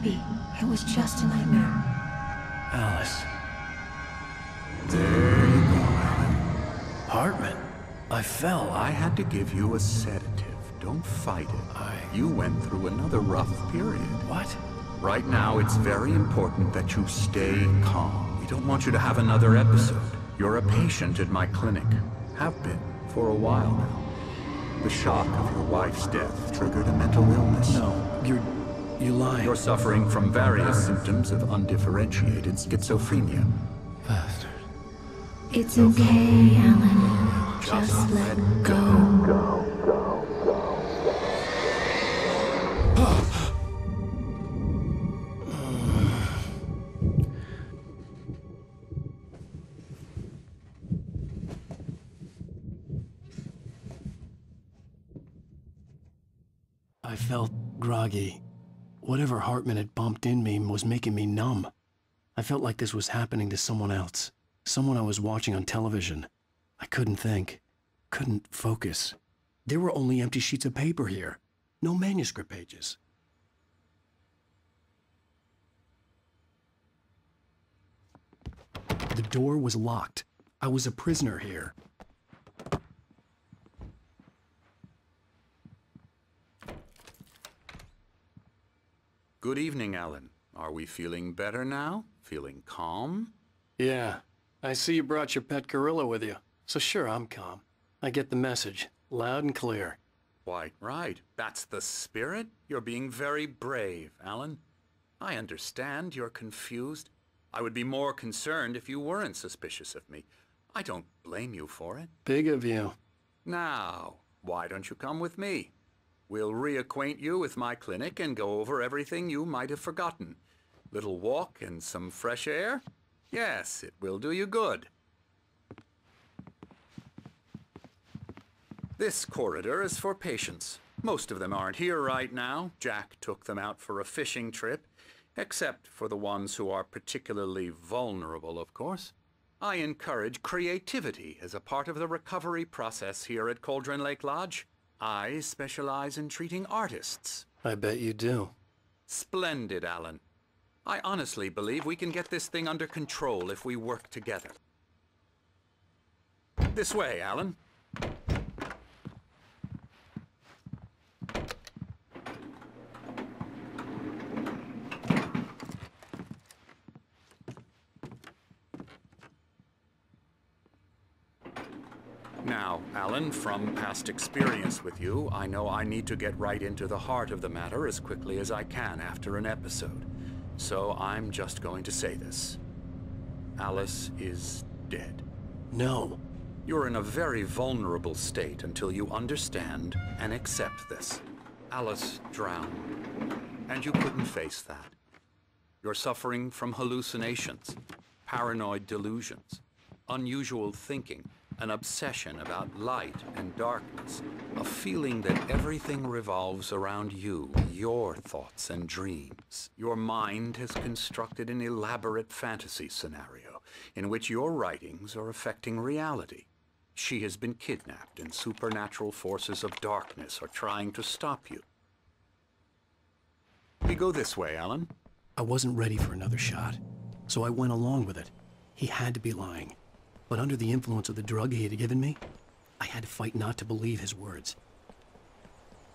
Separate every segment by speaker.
Speaker 1: be. It was just a nightmare.
Speaker 2: Alice.
Speaker 3: There you go, Alan.
Speaker 2: Hartman. I fell.
Speaker 3: I had to give you a sedative. Don't fight it. You went through another rough period.
Speaker 2: What?
Speaker 3: Right now, it's very important that you stay calm. We don't want you to have another episode. You're a patient at my clinic. Have been for a while now. The shock of your wife's death triggered a mental illness.
Speaker 2: No, you're lying.
Speaker 3: You're suffering from various symptoms of undifferentiated schizophrenia.
Speaker 2: Bastard.
Speaker 1: It's okay, Alan. Just let go.
Speaker 2: I felt groggy. Whatever Hartman had bumped in me was making me numb. I felt like this was happening to someone else. Someone I was watching on television. I couldn't think. Couldn't focus. There were only empty sheets of paper here. No manuscript pages. The door was locked. I was a prisoner here.
Speaker 3: Good evening, Alan. Are we feeling better now? Feeling calm?
Speaker 2: Yeah. I see you brought your pet gorilla with you. So sure, I'm calm. I get the message. Loud and clear.
Speaker 3: Quite right. That's the spirit. You're being very brave, Alan. I understand you're confused. I would be more concerned if you weren't suspicious of me. I don't blame you for it.
Speaker 2: Big of you.
Speaker 3: Now, why don't you come with me? We'll reacquaint you with my clinic and go over everything you might have forgotten. Little walk and some fresh air? Yes, it will do you good. This corridor is for patients. Most of them aren't here right now. Jack took them out for a fishing trip, except for the ones who are particularly vulnerable, of course. I encourage creativity as a part of the recovery process here at Cauldron Lake Lodge. I specialize in treating artists.
Speaker 2: I bet you do.
Speaker 3: Splendid, Alan. I honestly believe we can get this thing under control if we work together. This way, Alan. Now, Alan, from past experience with you, I know I need to get right into the heart of the matter as quickly as I can after an episode. So I'm just going to say this. Alice is dead.
Speaker 2: No.
Speaker 3: You're in a very vulnerable state until you understand and accept this. Alice drowned, and you couldn't face that. You're suffering from hallucinations, paranoid delusions, unusual thinking, an obsession about light and darkness, a feeling that everything revolves around you, your thoughts and dreams. Your mind has constructed an elaborate fantasy scenario in which your writings are affecting reality. She has been kidnapped and supernatural forces of darkness are trying to stop you. We go this way, Alan.
Speaker 2: I wasn't ready for another shot, so I went along with it. He had to be lying. But under the influence of the drug he had given me, I had to fight not to believe his words.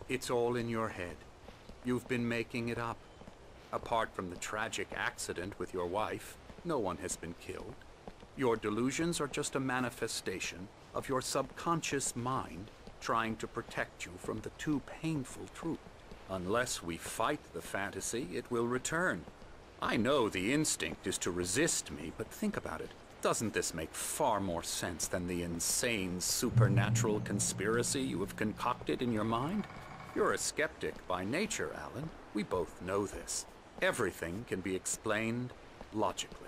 Speaker 3: It's all in your head. You've been making it up. Apart from the tragic accident with your wife, no one has been killed. Your delusions are just a manifestation of your subconscious mind trying to protect you from the too painful truth. Unless we fight the fantasy, it will return. I know the instinct is to resist me, but think about it. Doesn't this make far more sense than the insane supernatural conspiracy you have concocted in your mind? You're a skeptic by nature, Alan. We both know this. Everything can be explained logically.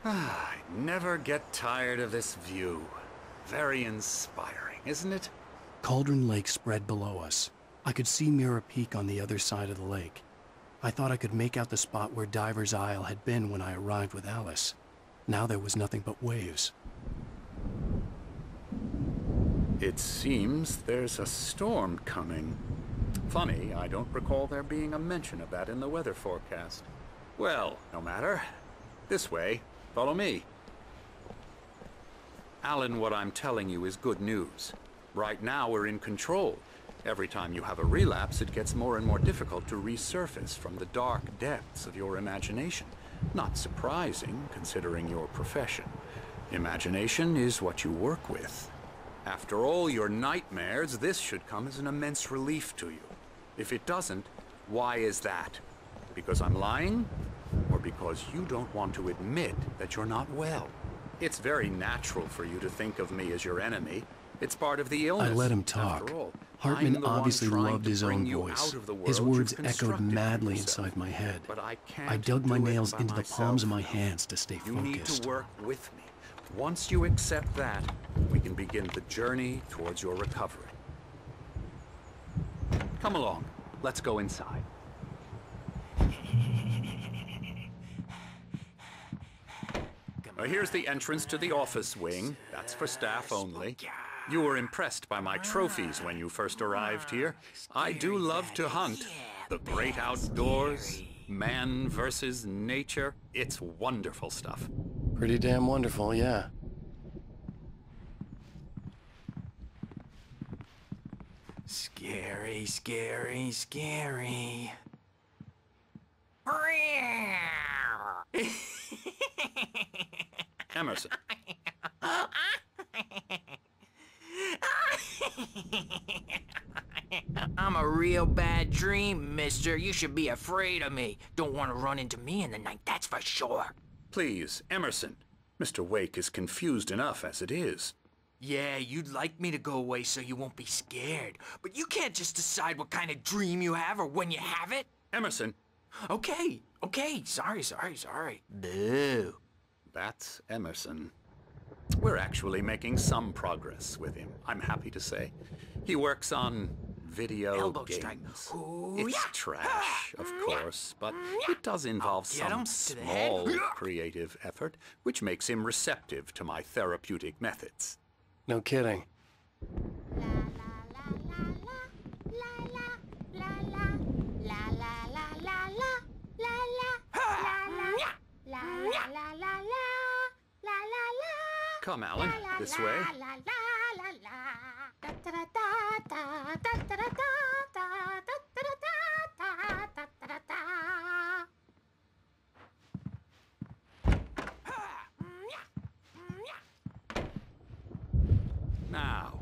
Speaker 3: I never get tired of this view. Very inspiring, isn't it?
Speaker 2: Cauldron Lake spread below us. I could see Mirror Peak on the other side of the lake. I thought I could make out the spot where Diver's Isle had been when I arrived with Alice. Now there was nothing but waves.
Speaker 3: It seems there's a storm coming. Funny, I don't recall there being a mention of that in the weather forecast. Well, no matter. This way. Follow me. Alan, what I'm telling you is good news. Right now we're in control. Every time you have a relapse, it gets more and more difficult to resurface from the dark depths of your imagination. Not surprising, considering your profession. Imagination is what you work with. After all your nightmares, this should come as an immense relief to you. If it doesn't, why is that? Because I'm lying? Or because you don't want to admit that you're not well? It's very natural for you to think of me as your enemy. It's part of the illness.
Speaker 2: I let him talk.
Speaker 3: After all,
Speaker 2: Hartman obviously loved his own voice. His words echoed madly
Speaker 3: yourself.
Speaker 2: inside my head.
Speaker 3: But I can't
Speaker 2: I dug my
Speaker 3: do it
Speaker 2: nails
Speaker 3: by
Speaker 2: into the palms of my
Speaker 3: myself.
Speaker 2: hands to stay
Speaker 3: You need
Speaker 2: focused.
Speaker 3: to work with me. Once you accept that, we can begin the journey towards your recovery. Come along. Let's go inside. Here's the entrance to the office wing. That's for staff only. You were impressed by my trophies when you first arrived here. I do love to hunt. The great outdoors, man versus nature. It's wonderful stuff.
Speaker 2: Pretty damn wonderful, yeah.
Speaker 4: Scary, scary, scary.
Speaker 3: Emerson.
Speaker 4: I'm a real bad dream, mister. You should be afraid of me. Don't want to run into me in the night, that's for sure.
Speaker 3: Please, Emerson. Mr. Wake is confused enough as it is.
Speaker 4: Yeah, you'd like me to go away so you won't be scared. But you can't just decide what kind of dream you have or when you have it.
Speaker 3: Emerson.
Speaker 4: Okay, sorry. Boo.
Speaker 3: That's Emerson. We're actually making some progress with him, I'm happy to say. He works on video
Speaker 4: Elbow
Speaker 3: games.
Speaker 4: strike. Ooh,
Speaker 3: It's
Speaker 4: yeah.
Speaker 3: trash, of course, but it does involve
Speaker 4: Get him
Speaker 3: some
Speaker 4: to the head.
Speaker 3: small creative effort, which makes him receptive to my therapeutic methods.
Speaker 2: No kidding.
Speaker 3: Come, Alan, this way. Now,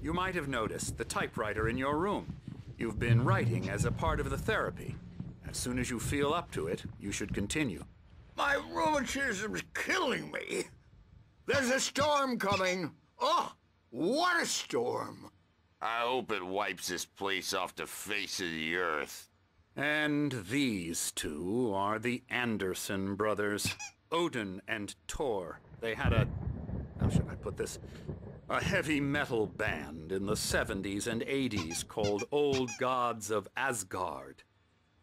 Speaker 3: you might have noticed the typewriter in your room. You've been writing as a part of the therapy. As soon as you feel up to it, you should continue.
Speaker 5: My rheumatism's killing me. There's a storm coming. Oh, what a storm.
Speaker 6: I hope it wipes this place off the face of the earth.
Speaker 3: And these two are the Anderson brothers, Odin and Tor. They had a, how should I put this? A heavy metal band in the 70s and 80s called Old Gods of Asgard.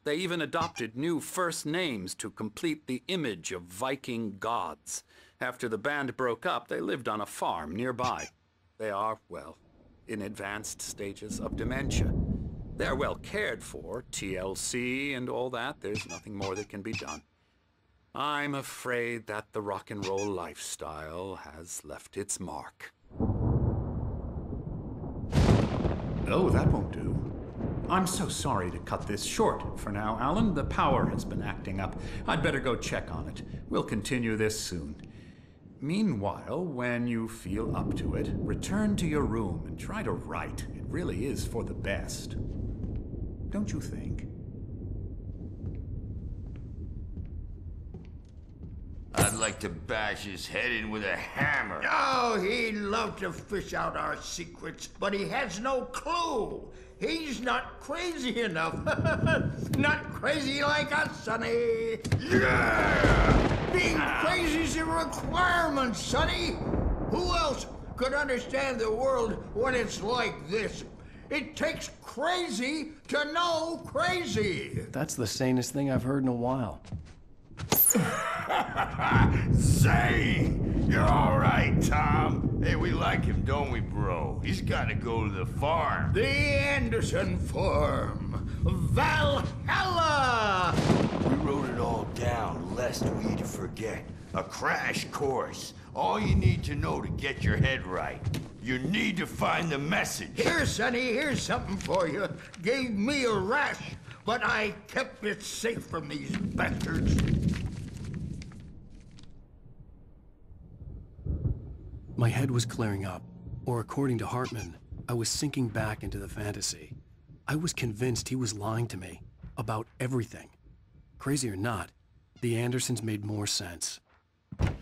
Speaker 3: They even adopted new first names to complete the image of Viking gods. After the band broke up, they lived on a farm nearby. They are, well, in advanced stages of dementia. They're well cared for, TLC and all that. There's nothing more that can be done. I'm afraid that the rock and roll lifestyle has left its mark. Oh, that won't do. I'm so sorry to cut this short for now, Alan. The power has been acting up. I'd better go check on it. We'll continue this soon. Meanwhile, when you feel up to it, return to your room and try to write. It really is for the best. Don't you think?
Speaker 6: I'd like to bash his head in with a hammer.
Speaker 5: Oh, he'd love to fish out our secrets, but he has no clue. He's not crazy enough. Not crazy like us, Sonny. Yeah! Being crazy's a requirement, Sonny. Who else could understand the world when it's like this? It takes crazy to know crazy.
Speaker 2: That's the sanest thing I've heard in a while.
Speaker 7: Say, you're all right, Tom. Hey, we like him, don't we, bro? He's got to go to the farm.
Speaker 5: The Anderson Farm. Valhalla!
Speaker 7: We wrote it all down, lest we forget. A crash course. All you need to know to get your head right. You need to find the message.
Speaker 5: Here, Sonny, here's something for you. Gave me a rash, but I kept it safe from these bastards.
Speaker 2: My head was clearing up, or according to Hartman, I was sinking back into the fantasy. I was convinced he was lying to me about everything. Crazy or not, the Andersons made more sense.
Speaker 4: Bad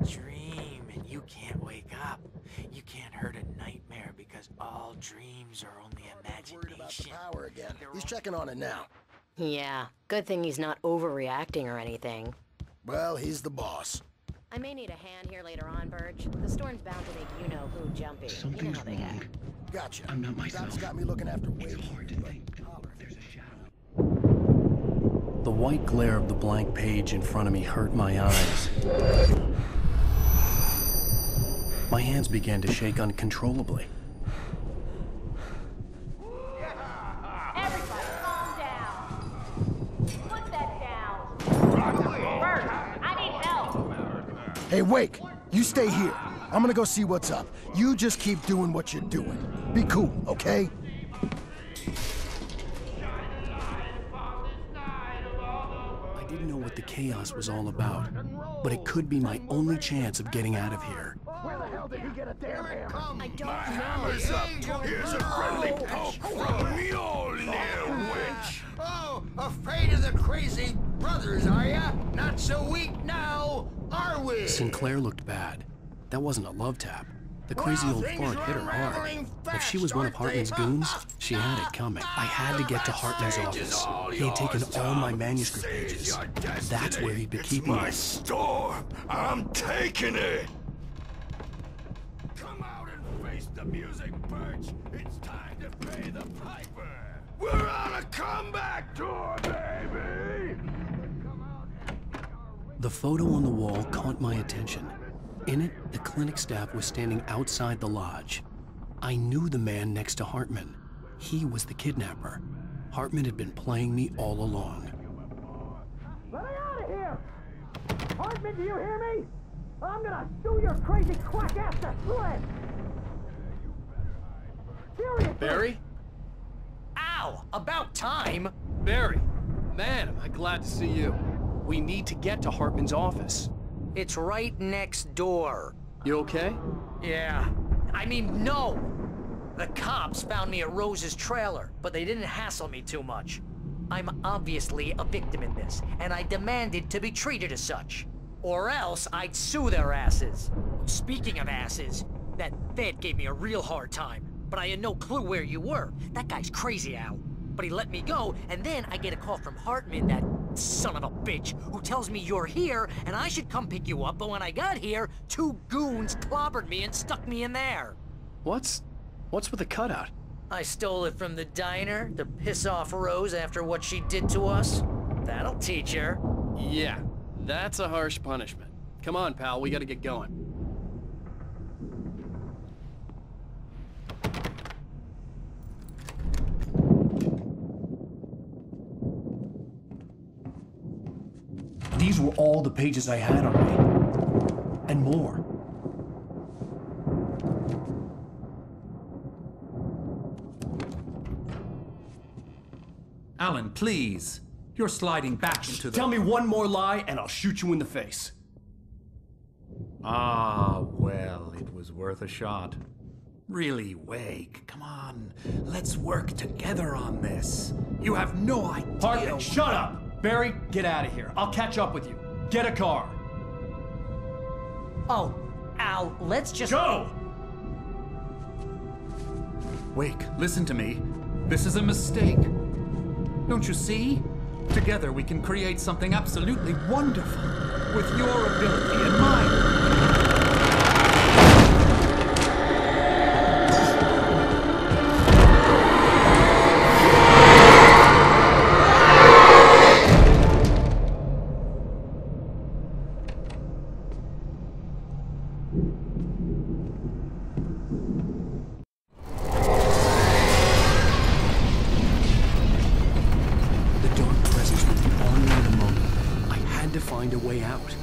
Speaker 4: dream, and you can't wake up. You can't hurt a nightmare because all dreams are only
Speaker 8: Worried about the
Speaker 4: imagination.
Speaker 8: power again. He's checking on it now.
Speaker 9: Yeah, good thing he's not overreacting or anything.
Speaker 8: Well, he's the boss.
Speaker 9: I may need a hand here later on, Birch. The storm's bound to make you-know-who jumpy. You know how they get.
Speaker 8: Gotcha.
Speaker 2: I'm not myself.
Speaker 8: That's got me looking after Wade.
Speaker 2: It's hard to think. There's a shadow. The white glare of the blank page in front of me hurt my eyes. My hands began to shake uncontrollably.
Speaker 10: Everybody, calm down. Put that down. Bert, I need help.
Speaker 8: Hey, Wake, you stay here. I'm gonna go see what's up. You just keep doing what you're doing. Be cool, okay?
Speaker 2: I didn't know what the chaos was all about, but it could be my only chance of getting out of here.
Speaker 8: Where the hell did he get a damn hammer?
Speaker 9: I don't
Speaker 7: My
Speaker 9: know.
Speaker 7: hammer's up. Here's a friendly poke from Mjolnir, wench.
Speaker 5: Oh, afraid of the crazy brothers, are ya? Not so weak now, are we?
Speaker 2: Sinclair looked bad. That wasn't a love tap. The crazy old fart hit her hard. If she was one of Hartman's goons, she had it coming. I had to get to Hartman's office. He had taken all my manuscript pages. That's where he'd been keeping
Speaker 7: My
Speaker 2: them.
Speaker 7: store. I'm taking it. Come out and face the music, Birch. It's time to pay the piper. We're on a comeback tour, baby.
Speaker 2: The photo on the wall caught my attention. In it, the clinic staff was standing outside the lodge. I knew the man next to Hartman. He was the kidnapper. Hartman had been playing me all along.
Speaker 11: Let me out of here! Hartman, do you hear me? I'm gonna sue your crazy quack ass to shreds! Seriously!
Speaker 2: Barry?
Speaker 4: Ow! About time!
Speaker 2: Barry! Man, am I glad to see you. We need to get to Hartman's office.
Speaker 4: It's right next door.
Speaker 2: You okay?
Speaker 4: Yeah. I mean, no! The cops found me at Rose's trailer, but they didn't hassle me too much. I'm obviously a victim in this, and I demanded to be treated as such. Or else I'd sue their asses. Speaking of asses, that Fed gave me a real hard time, but I had no clue where you were. That guy's crazy, Al. But he let me go, and then I get a call from Hartman, that son of a bitch, who tells me you're here, and I should come pick you up, but when I got here, 2 goons clobbered me and stuck me in there.
Speaker 2: What's with the cutout?
Speaker 4: I stole it from the diner to piss off Rose after what she did to us. That'll teach her.
Speaker 2: Yeah, that's a harsh punishment. Come on, pal, we gotta get going. These were all the pages I had on me. And more.
Speaker 3: Alan, please. You're sliding back into the...
Speaker 2: Tell me one more lie and I'll shoot you in the face.
Speaker 3: Ah, well, it was worth a shot. Really, Wake, come on. Let's work together on this. You have no idea...
Speaker 2: Hartman, shut up! Barry, get out of here. I'll catch up with you. Get a car.
Speaker 4: Oh, Al, let's just...
Speaker 2: Go!
Speaker 3: Wake, listen to me. This is a mistake. Don't you see? Together we can create something absolutely wonderful. With your ability and mine.
Speaker 2: a way out.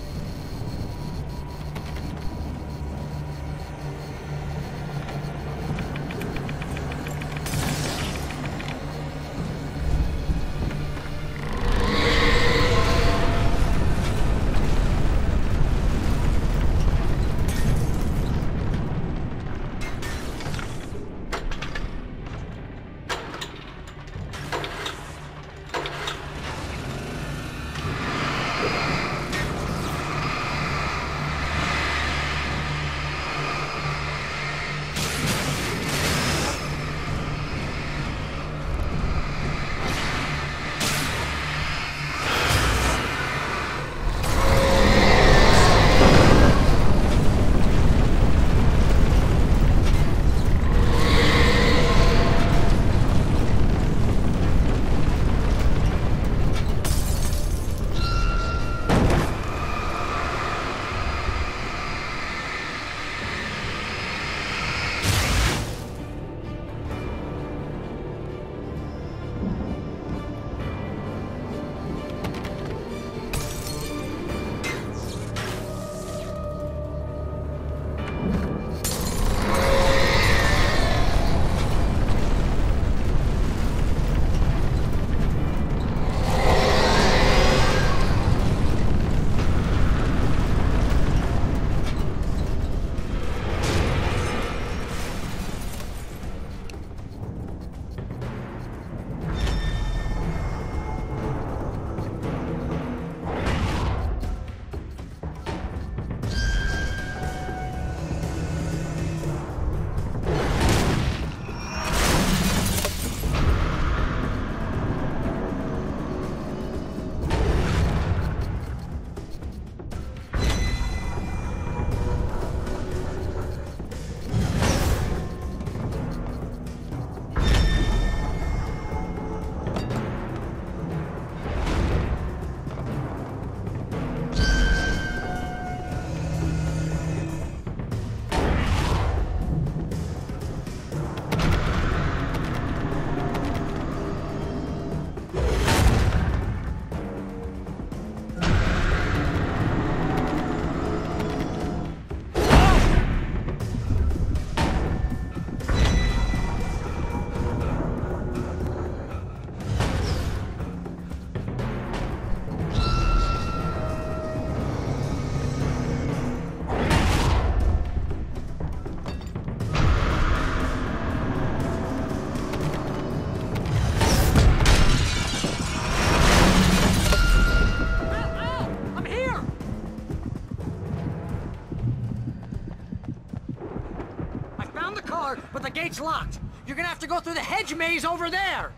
Speaker 4: but the gate's locked. You're gonna have to go through the hedge maze over there.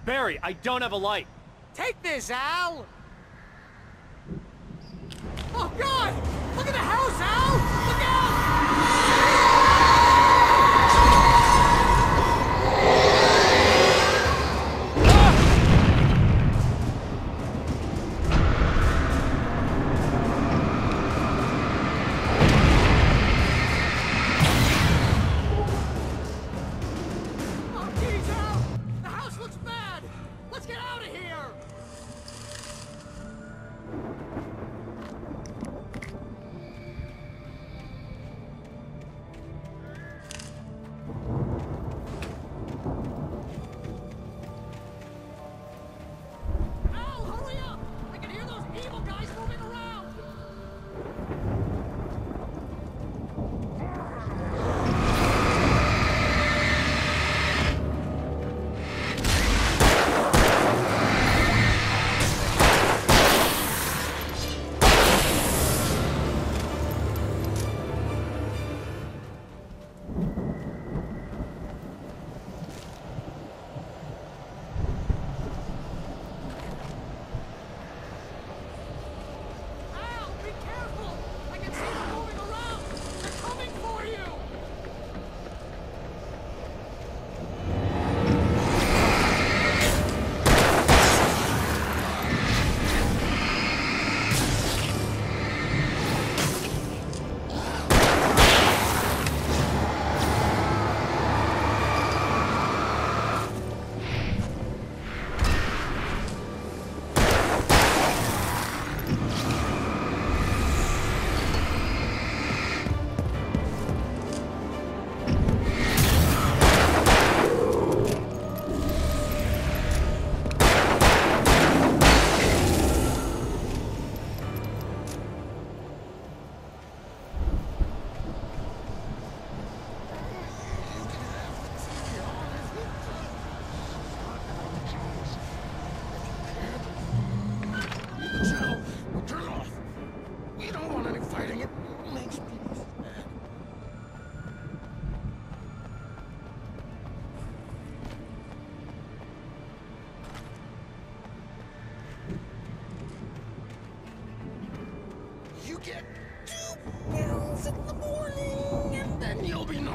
Speaker 12: Barry, I don't have a light.
Speaker 4: Take this, Al. Oh, God! Look at the house, Al! Look out! Oh, geez, Al! The house looks bad! Let's get out of here!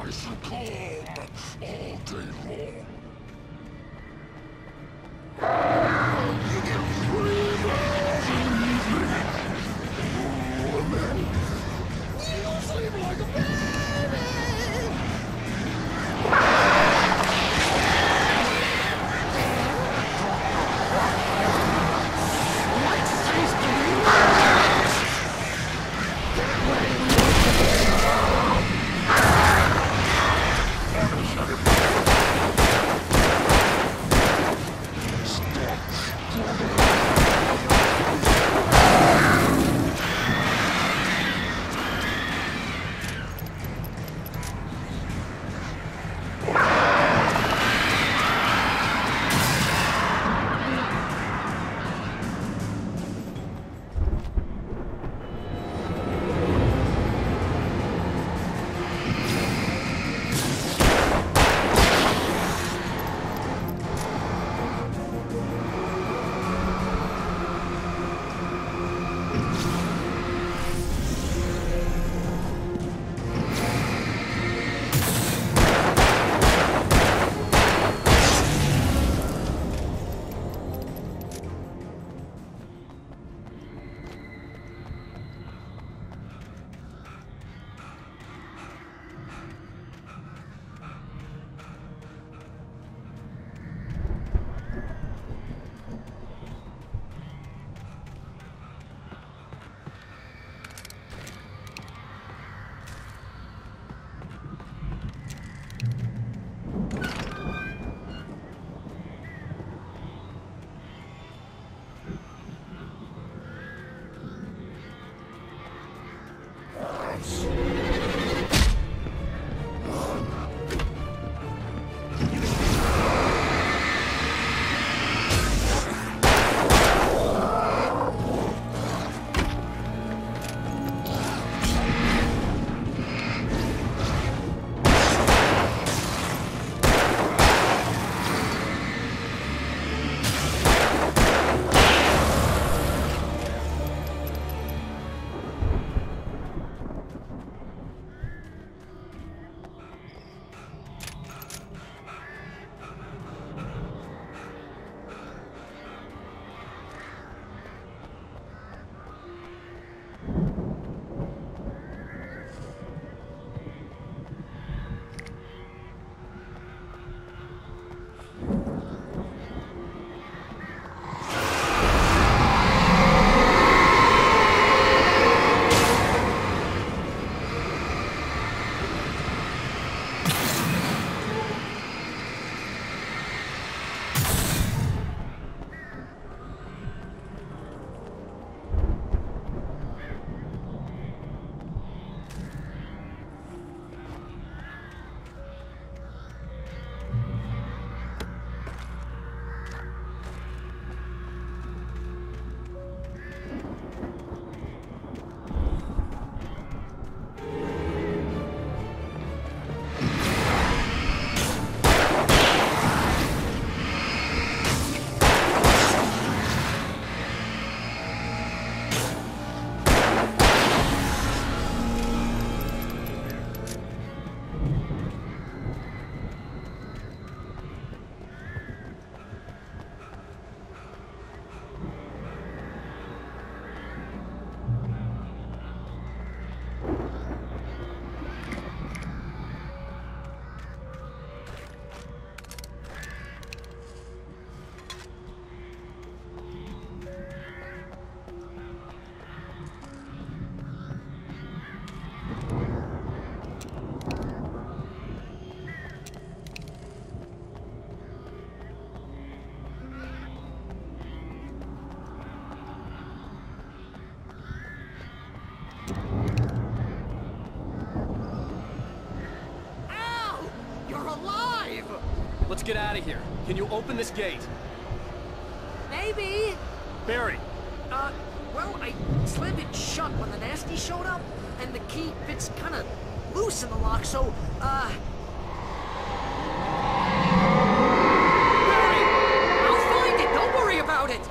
Speaker 13: nice and calm all day long. You can breathe women. You sleep like a baby.
Speaker 12: Let's get out of here. Can you open this gate?
Speaker 4: Maybe.
Speaker 12: Barry.
Speaker 4: Well, I slammed it shut when the nasty showed up, and the key fits kind of loose in the lock, so, Barry! I'll find it! Don't worry about it!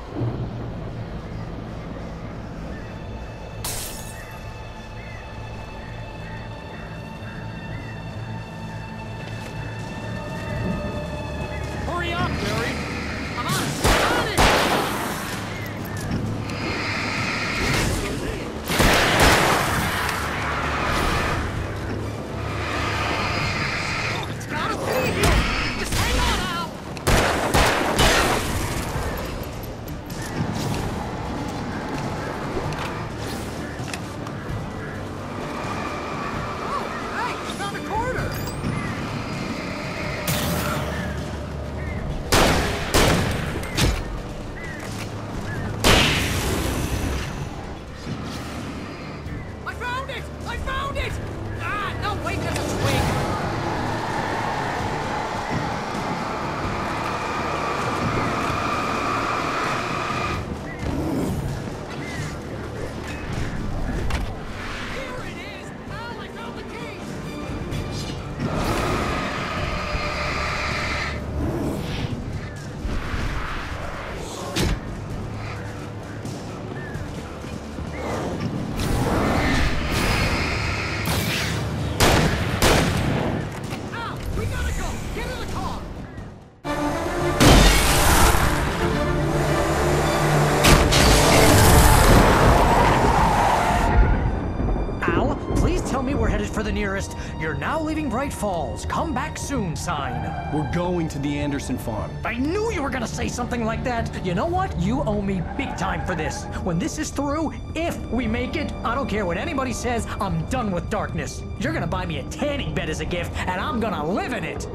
Speaker 4: You're now leaving Bright Falls. Come back soon sign.
Speaker 2: We're going to the Anderson farm.
Speaker 4: I knew you were gonna say something like that. You know what? You owe me big time for this. When this is through, if we make it, I don't care what anybody says, I'm done with darkness. You're gonna buy me a tanning bed as a gift, and I'm gonna live in it.